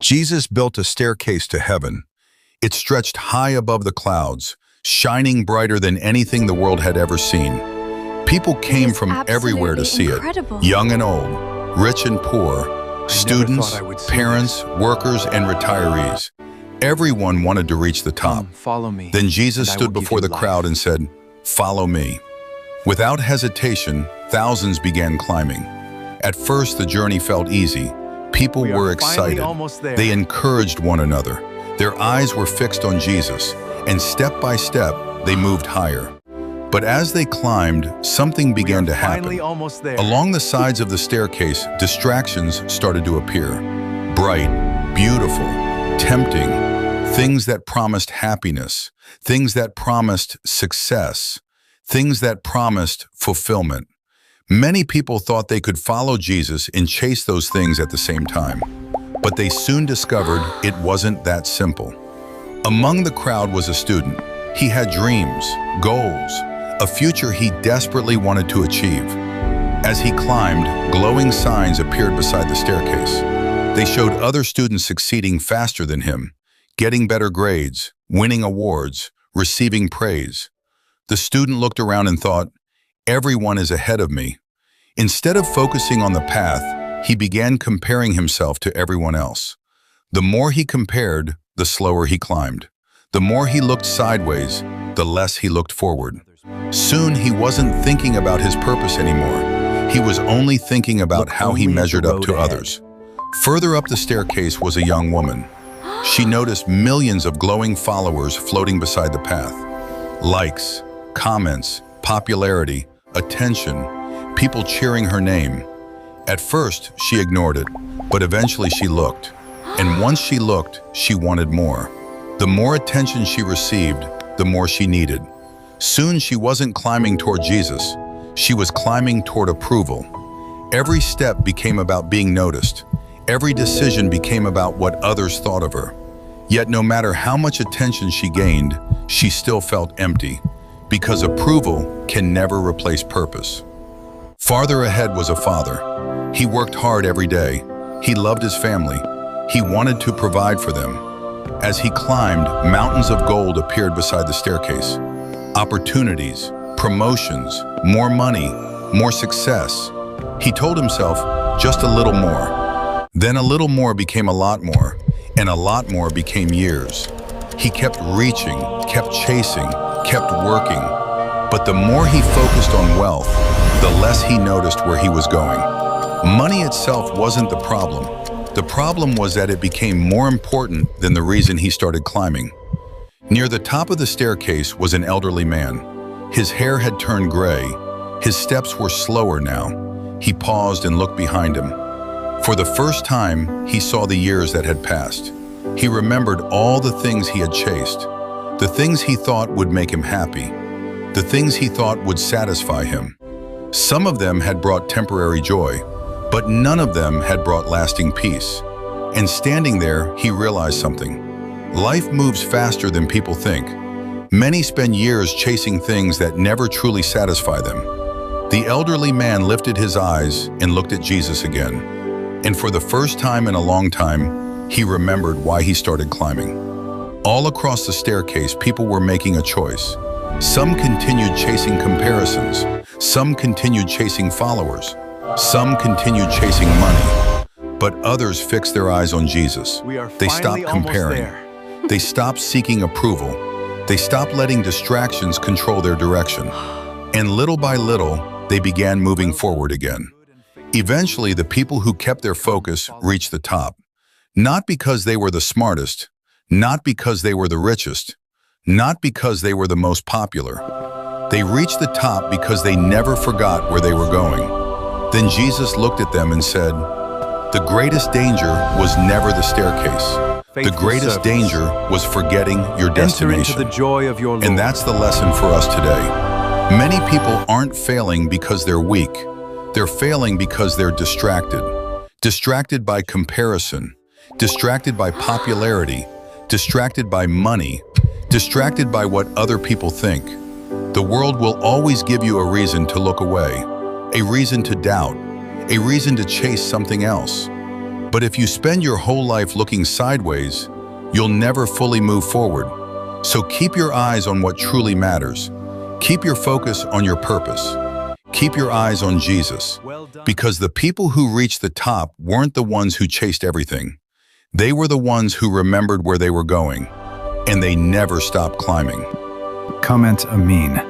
Jesus built a staircase to heaven. It stretched high above the clouds, shining brighter than anything the world had ever seen. People came from everywhere to see it, young and old, rich and poor, students, parents, workers, and retirees. Everyone wanted to reach the top. Follow me. Then Jesus stood before the crowd and said, "Follow me." Without hesitation, thousands began climbing. At first, the journey felt easy. People were excited. They encouraged one another. Their eyes were fixed on Jesus, and step by step, they moved higher. But as they climbed, something began to happen. Along the sides of the staircase, distractions started to appear. Bright, beautiful, tempting, things that promised happiness, things that promised success, things that promised fulfillment. Many people thought they could follow Jesus and chase those things at the same time. But they soon discovered it wasn't that simple. Among the crowd was a student. He had dreams, goals, a future he desperately wanted to achieve. As he climbed, glowing signs appeared beside the staircase. They showed other students succeeding faster than him, getting better grades, winning awards, receiving praise. The student looked around and thought, "Everyone is ahead of me." Instead of focusing on the path, he began comparing himself to everyone else. The more he compared, the slower he climbed. The more he looked sideways, the less he looked forward. Soon he wasn't thinking about his purpose anymore. He was only thinking about how he measured up to others. Further up the staircase was a young woman. She noticed millions of glowing followers floating beside the path. Likes, comments, popularity, attention, people cheering her name. At first, she ignored it, but eventually she looked. And once she looked, she wanted more. The more attention she received, the more she needed. Soon she wasn't climbing toward Jesus. She was climbing toward approval. Every step became about being noticed. Every decision became about what others thought of her. Yet no matter how much attention she gained, she still felt empty, because approval can never replace purpose. Farther ahead was a father. He worked hard every day. He loved his family. He wanted to provide for them. As he climbed, mountains of gold appeared beside the staircase. Opportunities, promotions, more money, more success. He told himself, just a little more. Then a little more became a lot more, and a lot more became years. He kept reaching, kept chasing, kept working. But the more he focused on wealth, the less he noticed where he was going. Money itself wasn't the problem. The problem was that it became more important than the reason he started climbing. Near the top of the staircase was an elderly man. His hair had turned gray. His steps were slower now. He paused and looked behind him. For the first time, he saw the years that had passed. He remembered all the things he had chased, the things he thought would make him happy, the things he thought would satisfy him. Some of them had brought temporary joy, but none of them had brought lasting peace. And standing there, he realized something. Life moves faster than people think. Many spend years chasing things that never truly satisfy them. The elderly man lifted his eyes and looked at Jesus again. And for the first time in a long time, he remembered why he started climbing. All across the staircase, people were making a choice. Some continued chasing comparisons. Some continued chasing followers. Some continued chasing money. But others fixed their eyes on Jesus. They stopped comparing. They stopped seeking approval. They stopped letting distractions control their direction. And little by little, they began moving forward again. Eventually, the people who kept their focus reached the top. Not because they were the smartest, not because they were the richest, not because they were the most popular. They reached the top because they never forgot where they were going. Then Jesus looked at them and said, "The greatest danger was never the staircase. The greatest danger was forgetting your destination." Enter into the joy of your Lord. And that's the lesson for us today. Many people aren't failing because they're weak. They're failing because they're distracted. Distracted by comparison, distracted by popularity, distracted by money, distracted by what other people think. The world will always give you a reason to look away, a reason to doubt, a reason to chase something else. But if you spend your whole life looking sideways, you'll never fully move forward. So keep your eyes on what truly matters. Keep your focus on your purpose. Keep your eyes on Jesus. Because the people who reached the top weren't the ones who chased everything. They were the ones who remembered where they were going, and they never stopped climbing. Comment Amin.